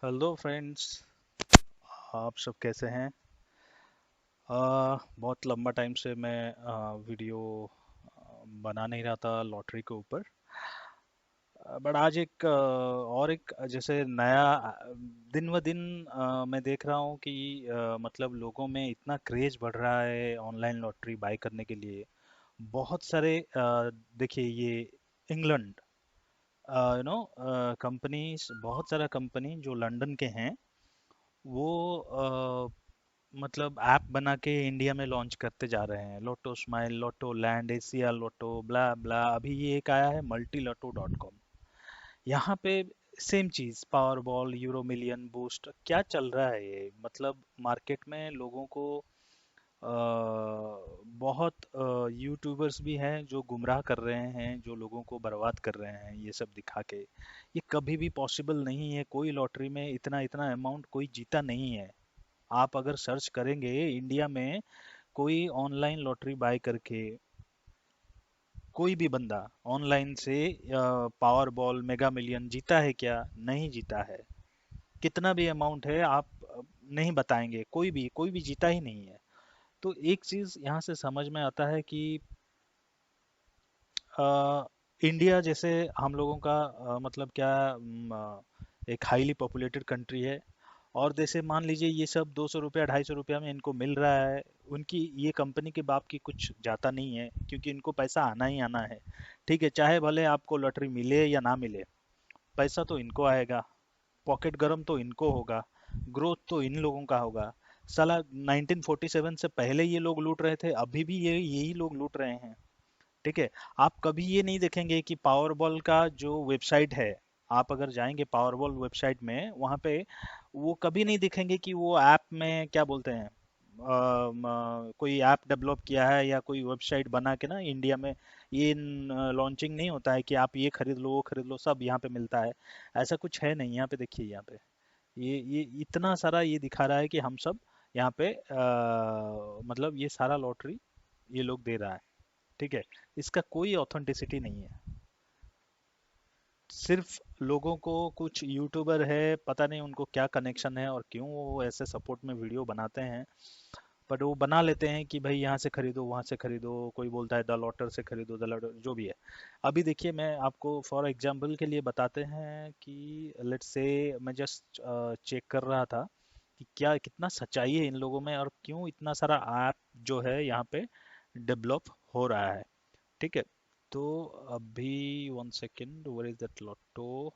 Hello friends. आप सब कैसे हैं? बहुत लंबा टाइम से मैं वीडियो बना नहीं रहा था लॉटरी के ऊपर। बट आज और एक जैसे नया दिन व दिन मैं देख रहा हूँ कि मतलब लोगों में इतना क्रेज बढ़ रहा है ऑनलाइन लॉटरी बाय करने के लिए। बहुत सारे देखिए ये इंग्लैंड कंपनीज, बहुत सारा कंपनी जो लंदन के हैं वो मतलब ऐप बना के इंडिया में लॉन्च करते जा रहे हैं। लोटो स्माइल, लोटो लैंड, एशिया लोटो, ब्ला ब्ला। अभी ये एक आया है मल्टी लोटो डॉट कॉम। यहाँ पे सेम चीज, power ball, euro million, boost, क्या चल रहा है ये? मतलब मार्केट में लोगों को बहुत यूट्यूबर्स भी हैं जो गुमराह कर रहे हैं, जो लोगों को बर्बाद कर रहे हैं ये सब दिखा के। ये कभी भी पॉसिबल नहीं है। कोई लॉटरी में इतना इतना अमाउंट कोई जीता नहीं है। आप अगर सर्च करेंगे इंडिया में कोई ऑनलाइन लॉटरी बाय करके, कोई भी बंदा ऑनलाइन से पावर बॉल, मेगा मिलियन जीता है क्या? नहीं जीता है। कितना भी अमाउंट है आप नहीं बताएंगे। कोई भी जीता ही नहीं है। तो एक चीज यहाँ से समझ में आता है कि इंडिया जैसे हम लोगों का मतलब क्या, एक हाईली पॉपुलेटेड कंट्री है। और जैसे मान लीजिए ये सब 200 रुपया, 250 रुपया में इनको मिल रहा है। उनकी ये कंपनी के बाप की कुछ जाता नहीं है, क्योंकि इनको पैसा आना ही आना है। ठीक है, चाहे भले आपको लॉटरी मिले या ना मिले, पैसा तो इनको आएगा। पॉकेट गरम तो इनको होगा। ग्रोथ तो इन लोगों का होगा। साला 1947 से पहले ये लोग लूट रहे थे, अभी भी ये यही लोग लूट रहे हैं। ठीक है। आप कभी ये नहीं देखेंगे कि पावरबॉल का जो वेबसाइट है, आप अगर जाएंगे पावरबॉल वेबसाइट में, वहाँ पे वो कभी नहीं दिखेंगे कि वो ऐप में क्या बोलते हैं, कोई ऐप डेवलप किया है या कोई वेबसाइट बना के ना इंडिया में ये लॉन्चिंग नहीं होता है कि आप ये खरीद लो वो खरीद लो, सब यहाँ पे मिलता है। ऐसा कुछ है नहीं। यहाँ पे देखिए, यहाँ पे ये इतना सारा ये दिखा रहा है कि हम सब यहाँ पे मतलब ये सारा लॉटरी ये लोग दे रहा है। ठीक है। इसका कोई ऑथेंटिसिटी नहीं है। सिर्फ लोगों को, कुछ यूट्यूबर है, पता नहीं उनको क्या कनेक्शन है और क्यों वो ऐसे सपोर्ट में वीडियो बनाते हैं। बट वो बना लेते हैं कि भाई यहाँ से खरीदो वहाँ से खरीदो। कोई बोलता है द लॉटर से खरीदो, द लॉटर जो भी है। अभी देखिए, मैं आपको फॉर एग्जांपल के लिए बताते हैं कि लेट्स से मैं जस्ट चेक कर रहा था कि क्या कितना सच्चाई है इन लोगों में और क्यों इतना सारा ऐप जो है यहाँ पे डेवलप हो रहा है। ठीक है। तो अभी 1 सेकेंड, वेयर इज दैट लोटो।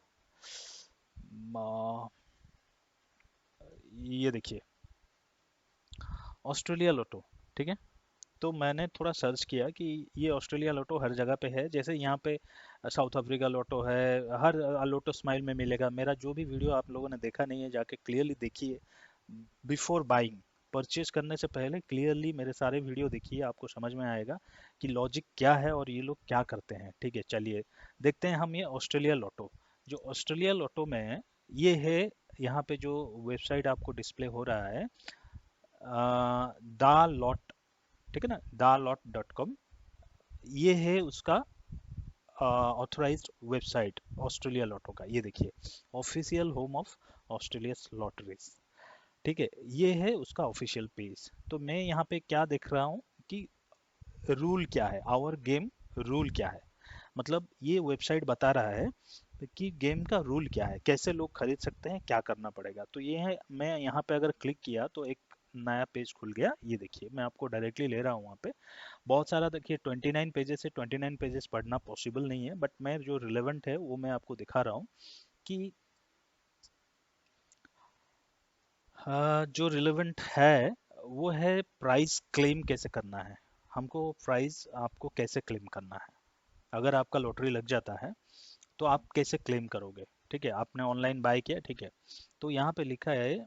ये देखिए, ऑस्ट्रेलिया लोटो। ठीक है। तो मैंने थोड़ा सर्च किया कि ये ऑस्ट्रेलिया लोटो हर जगह पे है। जैसे यहाँ पे साउथ अफ्रीका लोटो है, हर लोटो स्माइल में मिलेगा। मेरा जो भी वीडियो आप लोगों ने देखा नहीं है, जाके क्लियरली देखिए। बिफोर बाइंग, परचेज करने से पहले क्लियरली मेरे सारे वीडियो देखिए, आपको समझ में आएगा कि लॉजिक क्या है और ये लोग क्या करते हैं। ठीक है, चलिए देखते हैं हम ये ऑस्ट्रेलिया लोटो। जो ऑस्ट्रेलिया लोटो में है, ये है यहाँ पे जो वेबसाइट आपको डिस्प्ले हो रहा है, द लॉट। ठीक है ना, द लॉट डॉट कॉम। ये है उसका ऑथराइज्ड वेबसाइट ऑस्ट्रेलिया लॉटो का। ये देखिए, official home of Australia lotteries. ठीक है, ये है उसका ऑफिशियल पेज। तो मैं यहाँ पे क्या देख रहा हूँ कि रूल क्या है, आवर गेम रूल क्या है। मतलब ये वेबसाइट बता रहा है कि गेम का रूल क्या है, कैसे लोग खरीद सकते हैं, क्या करना पड़ेगा। तो ये है, मैं यहाँ पे अगर क्लिक किया तो एक नया पेज खुल गया। ये देखिए, मैं आपको डायरेक्टली ले रहा हूँ वहाँ पे। बहुत सारा देखिए, 29 पेजेस से 29 पेजेस पढ़ना पॉसिबल नहीं है, बट मैं जो रिलेवेंट है वो मैं आपको दिखा रहा हूँ कि जो रिलेवेंट है वो है प्राइस क्लेम कैसे करना है। हमको प्राइस आपको कैसे क्लेम करना है। अगर आपका लॉटरी लग जाता है तो आप कैसे क्लेम करोगे। ठीक है, आपने ऑनलाइन बाय किया, ठीक है। तो यहाँ पे लिखा है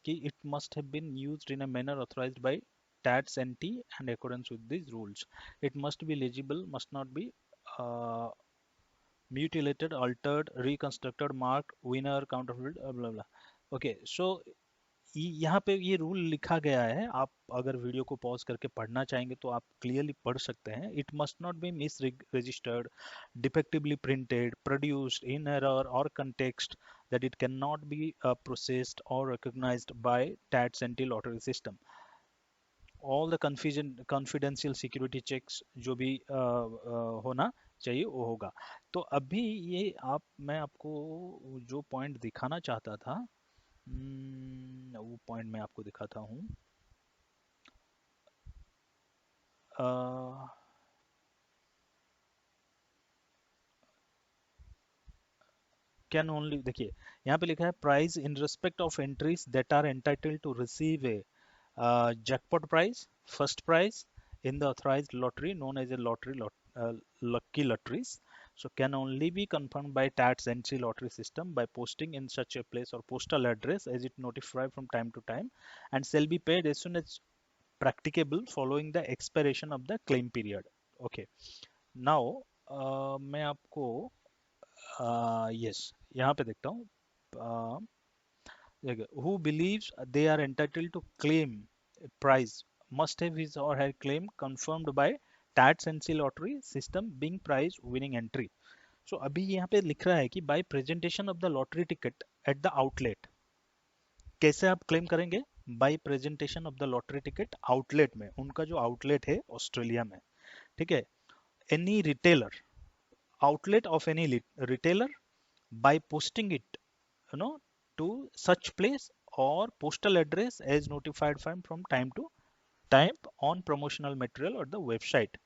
कि it must have been used in a manner authorised by Tatts and T and according with this rules. It must be legible, must not be mutilated, altered, reconstructed, marked, winner, counterfeit, blah blah। Okay, so यहाँ पे ये rule लिखा गया है। आप अगर video को pause करके पढ़ना चाहेंगे तो आप क्लियरली पढ़ सकते हैं। It must not be misregistered, defectively printed, produced in error और context, that it cannot be processed or recognized by TATS anti-lottery system. All the confidential security checks जो भी होना चाहिए वो होगा। तो अभी ये मैं आपको जो पॉइंट दिखाना चाहता था, वो पॉइंट मैं आपको दिखाता हूँ। कैन ओनली, देखिए यहाँ पे लिखा है prize in respect of entries that are entitled to receive a jackpot prize, first prize in the authorized lottery known as a lucky lotteries. So can only be confirmed by TATS NC lottery system by posting in such a place or postal address as it notified from time to time, and shall be paid as soon as practicable following the expiration of the claim period. Okay. Now मैं आपको yes यहाँ पे देखता हूँ, who believes they are entitled to claim a prize must have his or her claim confirmed by TATS NC lottery system being prize winning entry. So अभी यहाँ पे लिख रहा है कि by presentation of the lottery ticket at the outlet, कैसे आप claim करेंगे? By presentation of the lottery ticket outlet में, उनका जो आउटलेट है ऑस्ट्रेलिया में, ठीक है, any retailer, outlet of any retailer, by posting it, you know, to such place or postal address as notified from time to time on promotional material or the website.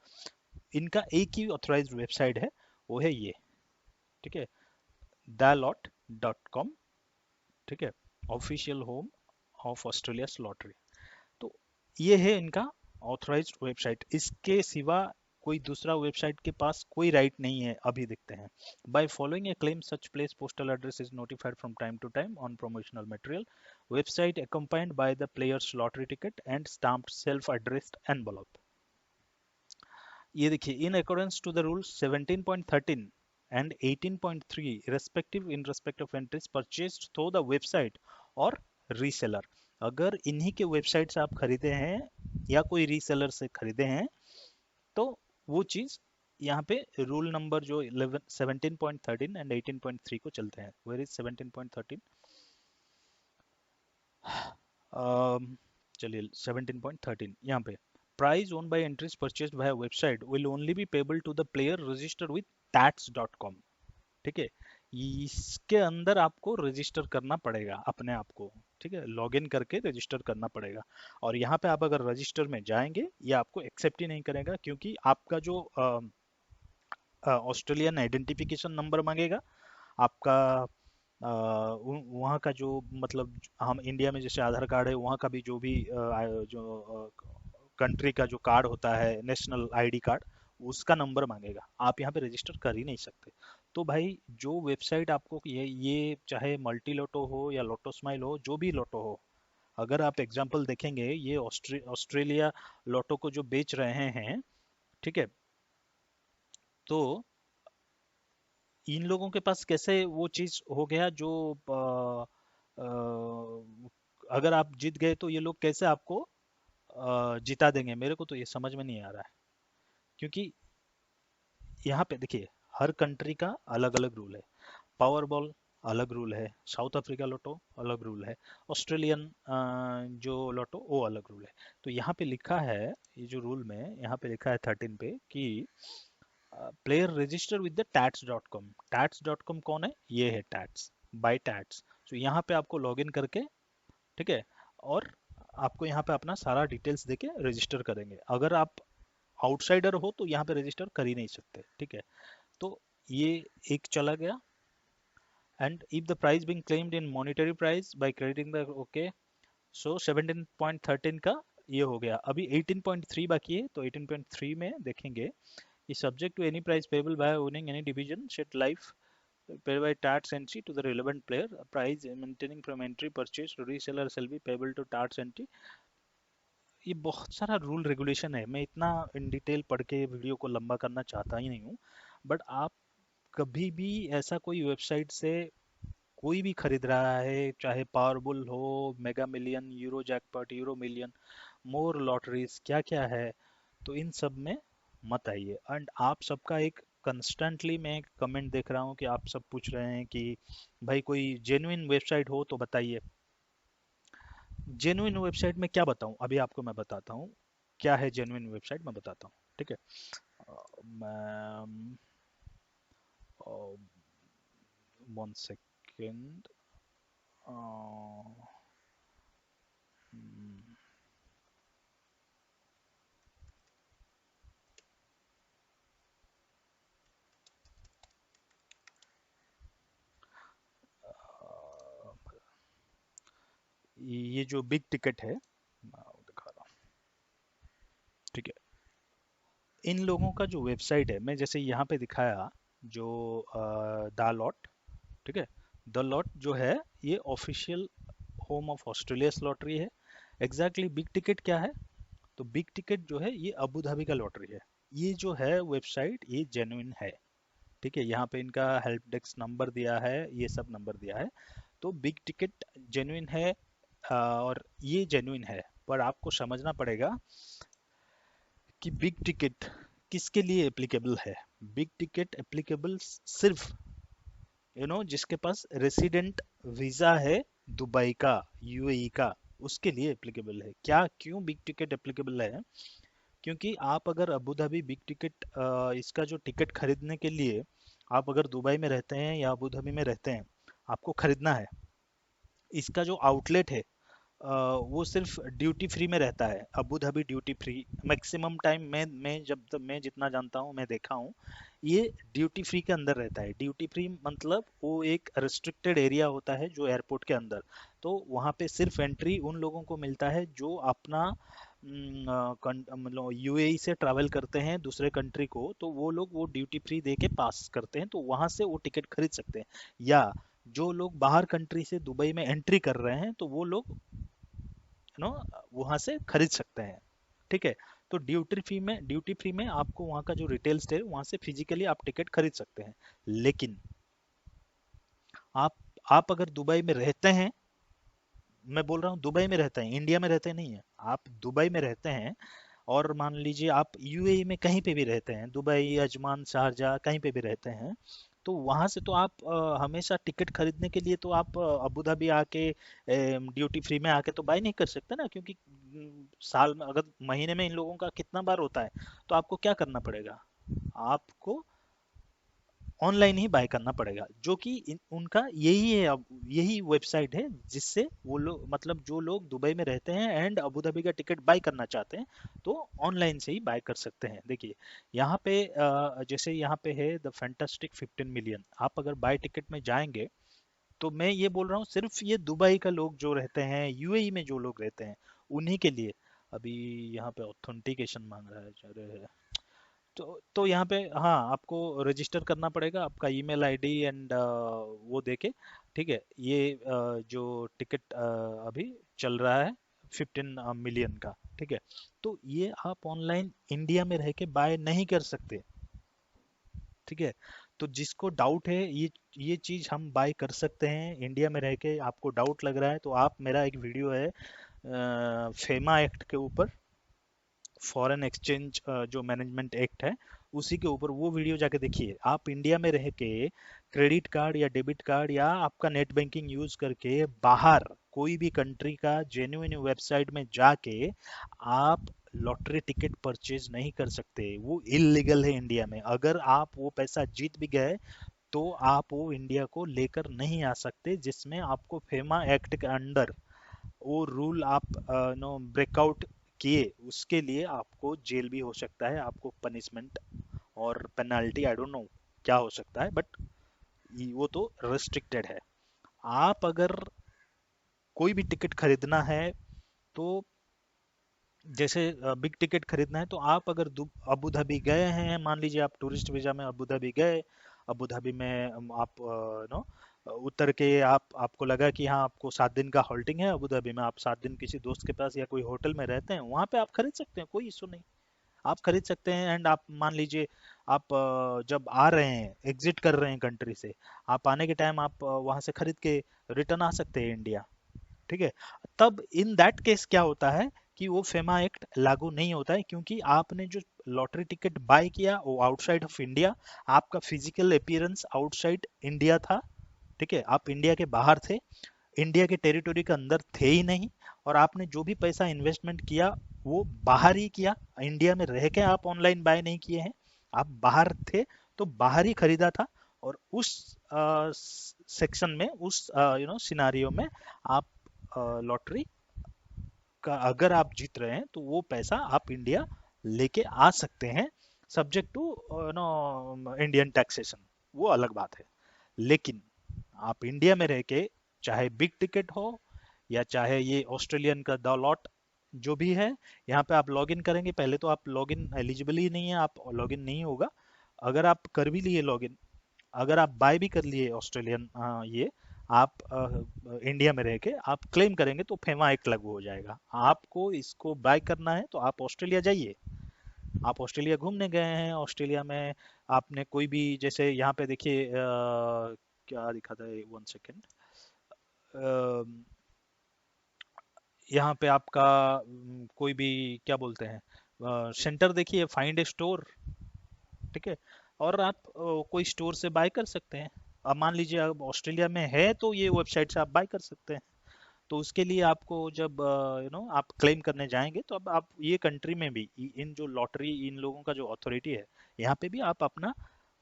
इनका एक ही authorised website है, वो है ये, ठीक है, dalot.com, ठीक है, official home of Australia lottery. तो ये है इनका ऑथराइज्ड वेबसाइट, इसके सिवा कोई दूसरा वेबसाइट के पास कोई राइट नहीं है। अभी देखते हैं, by following a claim such place postal address is notified from time to time on promotional material website accompanied by the player's lottery ticket and stamped self addressed envelope। ये देखिए, in accordance to the rules 17.13 and 18.3 respective in respect of entries purchased through the website और reseller, अगर इन्हीं के website से आप खरीदे हैं या कोई रीसेलर से खरीदे हैं तो वो चीज यहाँ पे रूल नंबर जो 11 17.13 एंड 18.3 को चलते हैं। Where is 17.13? चलिए 17.13 यहाँ पे, prize won by entries purchased by website will only be payable to the player registered with tats.com, ठीक है, इसके अंदर आपको रजिस्टर करना पड़ेगा अपने आप को, ठीक है, लॉगिन करके रजिस्टर करना पड़ेगा। और यहाँ पे आप अगर रजिस्टर में जाएंगे ये आपको एक्सेप्ट ही नहीं करेगा, क्योंकि आपका जो ऑस्ट्रेलियन आइडेंटिफिकेशन नंबर मांगेगा, आपका वहाँ का जो, मतलब हम इंडिया में जैसे आधार कार्ड है, वहाँ का भी जो भी जो कंट्री का जो कार्ड होता है, नेशनल आईडी कार्ड, उसका नंबर मांगेगा, आप यहाँ पे रजिस्टर कर ही नहीं सकते। तो भाई जो वेबसाइट आपको ये चाहे मल्टी लोटो हो या लोटो स्माइल हो, जो भी लोटो हो, अगर आप एग्जांपल देखेंगे ये ऑस्ट्रेलिया लोटो को जो बेच रहे हैं, ठीक है, तो इन लोगों के पास कैसे वो चीज हो गया जो अगर आप जीत गए तो ये लोग कैसे आपको जिता देंगे, मेरे को तो ये समझ में नहीं आ रहा है। क्योंकि यहाँ पे देखिए हर कंट्री का अलग अलग रूल है, पावर बॉल अलग रूल है, साउथ अफ्रीका लोटो अलग रूल है, ऑस्ट्रेलियन जो लोटो वो अलग रूल है। तो यहाँ पे लिखा है, ये जो रूल में यहाँ पे लिखा है 13 पे कि player register with the tats.com। tats.com कौन है? ये है tats, बाय tats। तो यहाँ पे आपको लॉगिन करके, ठीक है, और आपको यहाँ पे अपना सारा डिटेल्स देके रजिस्टर करेंगे। अगर आप आउटसाइडर हो तो यहाँ पे रजिस्टर कर ही नहीं सकते, ठीक है। तो ये एक चला गया। And if the price being claimed in monetary price by crediting the, okay, so 17.13 का ये हो गया। अभी 18.3 बाकी है, तो 18.3 में देखेंगे, is subject to any price payable by owning any division set life paid by TATS NC to the relevant player. A price maintaining from entry purchase to reseller shall be payable to TATS NC। ये बहुत सारा rule regulation है, मैं इतना in detail पढ़ के video को लंबा करना चाहता ही नहीं हूँ। बट आप कभी भी ऐसा कोई वेबसाइट से कोई भी खरीद रहा है, चाहे पावरबुल हो, Mega Million, Euro Jackpot, Euro Million, more lotteries, क्या क्या है, तो इन सब में मत आइए। एंड आप सबका एक कंस्टेंटली मैं कमेंट देख रहा हूँ कि आप सब पूछ रहे हैं कि भाई कोई जेन्युइन वेबसाइट हो तो बताइए। जेन्युइन वेबसाइट में क्या बताऊँ, अभी आपको मैं बताता हूँ क्या है जेन्युइन वेबसाइट, मैं बताता हूँ, ठीक है। मैं 1 सेकेंड। ये जो बिग टिकट है मैं वो दिखा रहा हूँ, ठीक है। इन लोगों का जो वेबसाइट है, मैं जैसे यहाँ पे दिखाया, जो द लॉट, ठीक है। द लॉट जो है ये official home of Australia lottery है। एग्जैक्टली बिग टिकट क्या है, तो बिग टिकट जो है ये अबू धाबी का लॉटरी है। ये जो है वेबसाइट ये जेन्युइन है, ठीक है। यहाँ पे इनका हेल्प डेस्क नंबर दिया है, ये सब नंबर दिया है। तो बिग टिकट जेन्युइन है, और ये जेन्युइन है। पर आपको समझना पड़ेगा कि बिग टिकट किसके लिए एप्लीकेबल है। बिग टिकट एप्लीकेबल सिर्फ जिसके पास रेसिडेंट वीजा है दुबई का, यूएई का, उसके लिए एप्लीकेबल है। क्या, क्यों बिग टिकट एप्लीकेबल है? क्योंकि आप अगर अबू धाबी बिग टिकट इसका जो टिकट खरीदने के लिए, आप अगर दुबई में रहते हैं या अबू धाबी में रहते हैं, आपको खरीदना है। इसका जो आउटलेट है वो सिर्फ ड्यूटी फ्री में रहता है, Abu Dhabi duty free. Maximum time मैं जब तक मैं जितना जानता हूँ, मैं देखा हूँ, ये ड्यूटी फ्री के अंदर रहता है। ड्यूटी फ्री मतलब वो एक रिस्ट्रिक्टेड एरिया होता है जो एयरपोर्ट के अंदर। तो वहाँ पे सिर्फ एंट्री उन लोगों को मिलता है जो अपना मतलब यूएई से ट्रैवल करते हैं दूसरे कंट्री को, तो वो लोग वो ड्यूटी फ्री दे के पास करते हैं, तो वहां से वो टिकट खरीद सकते हैं। या जो लोग बाहर कंट्री से दुबई में एंट्री कर रहे हैं, तो वो लोग नो वहां से खरीद सकते हैं, ठीक है। तो ड्यूटी फ्री में आपको वहां का जो रिटेल स्टोर है वहां से फिजिकली आप टिकट खरीद सकते हैं। लेकिन आप आप अगर दुबई में रहते हैं, मैं बोल रहा हूँ दुबई में रहते हैं, इंडिया में रहते नहीं है, आप दुबई में रहते हैं, और मान लीजिए आप यूएई में कहीं पे भी रहते हैं, दुबई, अजमान, शारजा, कहीं पे भी रहते हैं, तो वहां से तो आप हमेशा टिकट खरीदने के लिए तो आप अबू धाबी आके ड्यूटी फ्री में आके तो बाय नहीं कर सकते ना, क्योंकि साल में, अगर महीने में इन लोगों का कितना बार होता है, तो आपको क्या करना पड़ेगा, आपको ऑनलाइन ही बाय करना पड़ेगा। जो कि उनका यही है, अब यही वेबसाइट है जिससे वो लोग, मतलब जो लोग दुबई में रहते हैं एंड अबू धाबी का टिकट बाय करना चाहते हैं, तो ऑनलाइन से ही बाय कर सकते हैं। देखिए यहाँ पे जैसे यहाँ पे है द फैंटास्टिक 15 मिलियन, आप अगर बाय टिकट में जाएंगे, तो मैं ये बोल रहा हूँ सिर्फ ये दुबई का लोग जो रहते हैं, यूएई में जो लोग रहते हैं, उन्हीं के लिए। अभी यहाँ पे ऑथेंटिकेशन मांग रहा है, अरे, तो यहाँ पे हाँ आपको रजिस्टर करना पड़ेगा, आपका ईमेल आईडी एंड वो देके, ठीक है। ये जो टिकट अभी चल रहा है 15 मिलियन का, ठीक है। तो ये आप ऑनलाइन इंडिया में रह के बाय नहीं कर सकते, ठीक है। तो जिसको डाउट है, ये चीज हम बाय कर सकते हैं इंडिया में रह के, आपको डाउट लग रहा है, तो आप, मेरा एक वीडियो है फेमा एक्ट के ऊपर, फॉरेन एक्सचेंज जो मैनेजमेंट एक्ट है, उसी के ऊपर वो वीडियो जाके देखिए। आप इंडिया में रह के क्रेडिट कार्ड या डेबिट कार्ड या आपका नेट बैंकिंग यूज करके बाहर कोई भी कंट्री का जेन्युइन वेबसाइट में जाके आप लॉटरी टिकट परचेज नहीं कर सकते, वो इलीगल है इंडिया में। अगर आप वो पैसा जीत भी गए, तो आप वो इंडिया को लेकर नहीं आ सकते, जिसमें आपको फेमा एक्ट के अंडर वो रूल आप नो ब्रेकआउट किए, उसके लिए आपको जेल भी हो सकता है, आपको पनिशमेंट और पेनल्टी, आई डोंट नो क्या हो सकता है, बट वो तो रेस्ट्रिक्टेड है। आप अगर कोई भी टिकट खरीदना है, तो जैसे बिग टिकट खरीदना है, तो आप अगर अबू धाबी गए हैं, मान लीजिए आप टूरिस्ट वीजा में अबू धाबी गए, अबू धाबी में आप नो उतर के आपको लगा कि हाँ आपको 7 दिन का हॉल्टिंग है अबू धाबी में, आप 7 दिन किसी दोस्त के पास या कोई होटल में रहते हैं, वहां पे आप खरीद सकते हैं, कोई इशू नहीं। आप खरीद सकते हैं। एंड आप मान लीजिए आप जब आ रहे हैं, एग्जिट कर रहे हैं कंट्री से, आप आने के टाइम आप वहां से खरीद के रिटर्न आ सकते हैं इंडिया, ठीक है। तब इन दैट केस क्या होता है कि वो फेमा एक्ट लागू नहीं होता है, क्योंकि आपने जो लॉटरी टिकट बाय किया वो आउटसाइड ऑफ इंडिया, आपका फिजिकल अपीयरेंस आउटसाइड इंडिया था, ठीक है, आप इंडिया के बाहर थे, इंडिया के टेरिटोरी के अंदर थे ही नहीं, और आपने जो भी पैसा इन्वेस्टमेंट किया वो बाहर ही किया, इंडिया में रह के आप ऑनलाइन बाय नहीं किए हैं, आप बाहर थे तो बाहर ही खरीदा था, और उस सेक्शन में, उस सिनारियो में आप लॉटरी का अगर आप जीत रहे हैं तो वो पैसा आप इंडिया लेके आ सकते हैं, सब्जेक्ट टू इंडियन टैक्सेशन, वो अलग बात है। लेकिन आप इंडिया में रह के चाहे बिग टिकट हो या चाहे ये ऑस्ट्रेलियन का द लॉट जो भी है, यहाँ पे आप लॉगिन करेंगे, पहले तो आप लॉगिन एलिजिबल ही नहीं है, आप लॉगिन नहीं होगा, अगर आप कर भी लिए लॉगिन, अगर आप बाय भी कर लिए ऑस्ट्रेलियन ये आप इंडिया में रह के आप क्लेम करेंगे तो फेमा एक लागू हो जाएगा, आपको इसको बाय करना है तो आप ऑस्ट्रेलिया जाइए, आप ऑस्ट्रेलिया घूमने गए हैं, ऑस्ट्रेलिया में आपने कोई भी, जैसे यहाँ पे देखिए क्या दिखा था, वन सेकेंड, यहाँ पे आपका कोई भी क्या बोलते हैं सेंटर देखिए, फाइंड ए स्टोर, ठीक है, और आप कोई स्टोर से बाय कर सकते हैं, अब मान लीजिए अब ऑस्ट्रेलिया में है तो ये वेबसाइट से आप बाय कर सकते हैं, तो उसके लिए आपको जब आप क्लेम करने जाएंगे तो अब आप ये कंट्री में भी इन जो लॉटरी इन लोगों का जो अथॉरिटी है, यहाँ पे भी आप अपना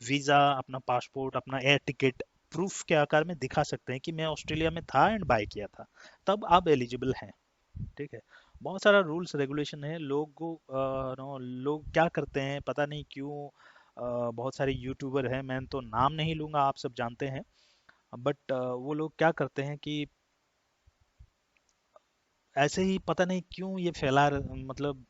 वीजा, अपना पासपोर्ट, अपना एयर टिकट प्रूफ के आकार में दिखा सकते हैं कि मैं ऑस्ट्रेलिया में था एंड बाय किया था, तब आप एलिजिबल हैं, ठीक है। बहुत सारा रूल्स रेगुलेशन है, लोग क्या करते हैं पता नहीं क्यों, बहुत सारे यूट्यूबर हैं, मैं तो नाम नहीं लूंगा, आप सब जानते हैं, बट वो लोग क्या करते हैं कि ऐसे ही पता नहीं क्यों ये मतलब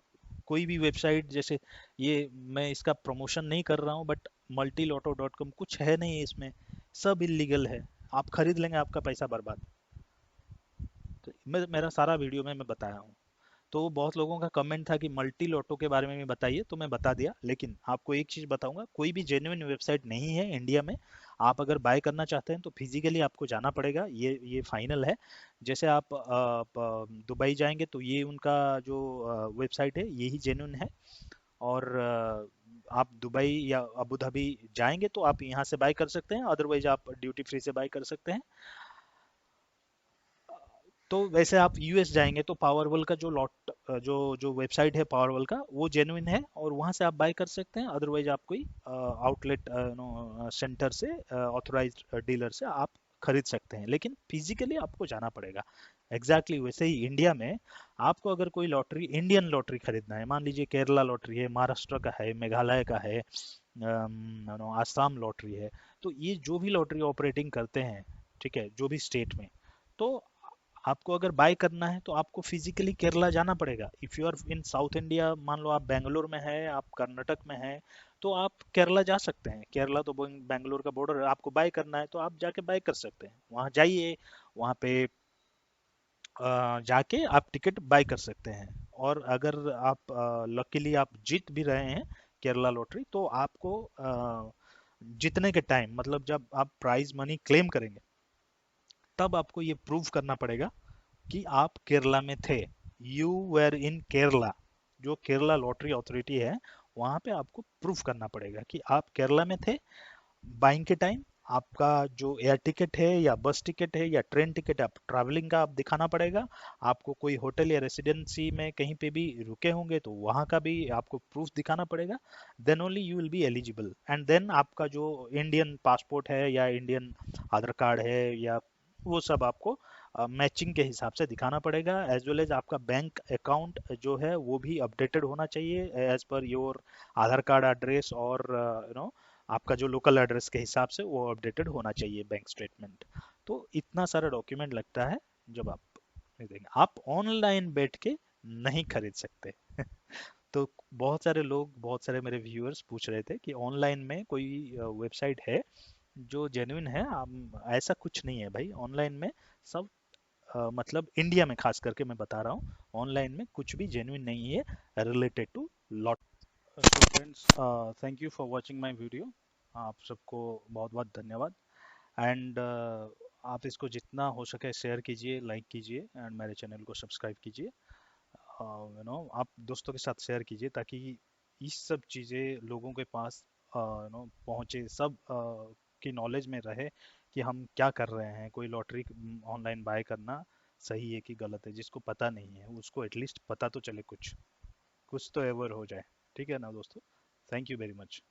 कोई भी वेबसाइट, जैसे ये, मैं इसका प्रमोशन नहीं कर रहा हूँ बट multiloto.com कुछ है नहीं इसमें, सब इलीगल है, आप खरीद लेंगे आपका पैसा बर्बाद, तो मेरा सारा वीडियो में मैं बताया हूँ। तो बहुत लोगों का कमेंट था कि मल्टी लोटो के बारे में भी बताइए, तो मैं बता दिया, लेकिन आपको एक चीज़ बताऊंगा, कोई भी जेन्युइन वेबसाइट नहीं है इंडिया में, आप अगर बाय करना चाहते हैं तो फिजिकली आपको जाना पड़ेगा, ये फाइनल है। जैसे आप दुबई जाएंगे तो ये उनका जो वेबसाइट है यही जेन्युइन है, और आप दुबई या अबू धाबी जाएंगे तो आप यहाँ से बाय कर सकते हैं, अदरवाइज आप ड्यूटी फ्री से बाय कर सकते हैं। तो वैसे आप यूएस जाएंगे तो पावरवल का जो लॉट जो जो वेबसाइट है पावरवल का वो जेन्युइन है, और वहां से आप बाय कर सकते हैं, अदरवाइज आप कोई आउटलेट सेंटर से, ऑथोराइज्ड डीलर से आप खरीद सकते हैं, लेकिन फिजिकली आपको जाना पड़ेगा। एग्जैक्टली वैसे ही इंडिया में आपको अगर कोई लॉटरी, इंडियन लॉटरी खरीदना है, मान लीजिए केरला लॉटरी है, महाराष्ट्र का है, मेघालय का है, आसाम लॉटरी है, तो ये जो भी लॉटरी ऑपरेटिंग करते हैं, ठीक है, जो भी स्टेट में, तो आपको अगर बाय करना है तो आपको फिजिकली केरला जाना पड़ेगा। If you are in south India, मान लो आप बेंगलोर में है, आप कर्नाटक में है, तो आप केरला जा सकते हैं, केरला तो बेंगलोर का बॉर्डर है, आपको बाय करना है तो आप जाके बाय कर सकते हैं, वहां जाइए, वहां पे जाके आप टिकट बाय कर सकते हैं। और अगर आप लकीली आप जीत भी रहे हैं केरला लॉटरी, तो आपको जीतने के टाइम, मतलब जब आप प्राइज मनी क्लेम करेंगे, तब आपको ये प्रूव करना पड़ेगा कि आप केरला में थे, यू वेर इन केरला, जो केरला लॉटरी अथॉरिटी है, वहां पे आपको प्रूफ करना पड़ेगा कि आप केरला में थे बाइंग के टाइम, आपका जो एयर टिकट है या बस टिकट है या ट्रेन टिकट है, आप ट्रैवलिंग का आप दिखाना पड़ेगा, आपको कोई होटल या रेसिडेंसी में कहीं पे भी रुके होंगे तो वहाँ का भी आपको प्रूफ दिखाना पड़ेगा, then only you will be eligible, and then आपका जो इंडियन पासपोर्ट है या इंडियन आधार कार्ड है या वो सब आपको मैचिंग के हिसाब से दिखाना पड़ेगा, एज वेल एज आपका बैंक अकाउंट जो है वो भी अपडेटेड होना चाहिए as per your Aadhaar card address, और आपका जो लोकल एड्रेस के हिसाब से वो अपडेटेड होना चाहिए बैंक स्टेटमेंट। तो इतना सारा डॉक्यूमेंट लगता है, जब आप देंगे, आप ऑनलाइन बैठ के नहीं खरीद सकते। तो बहुत सारे लोग, बहुत सारे मेरे व्यूअर्स पूछ रहे थे कि ऑनलाइन में कोई वेबसाइट है जो जेन्युइन है, ऐसा कुछ नहीं है भाई, ऑनलाइन में सब मतलब इंडिया में खास करके मैं बता रहा हूँ, ऑनलाइन में कुछ भी जेन्युइन नहीं है रिलेटेड टू लॉट। तो friends, thank you for watching my video, आप सबको बहुत बहुत धन्यवाद, एंड आप इसको जितना हो सके शेयर कीजिए, लाइक कीजिए, एंड मेरे चैनल को सब्सक्राइब कीजिए, आप दोस्तों के साथ शेयर कीजिए ताकि इस सब चीज़ें लोगों के पास पहुँचे, सब की नॉलेज में रहे कि हम क्या कर रहे हैं। कोई लॉटरी ऑनलाइन बाय करना सही है कि गलत है, जिसको पता नहीं है उसको एटलीस्ट पता तो चले, कुछ कुछ तो एवर हो जाए। ठीक है ना दोस्तों? Thank you very much.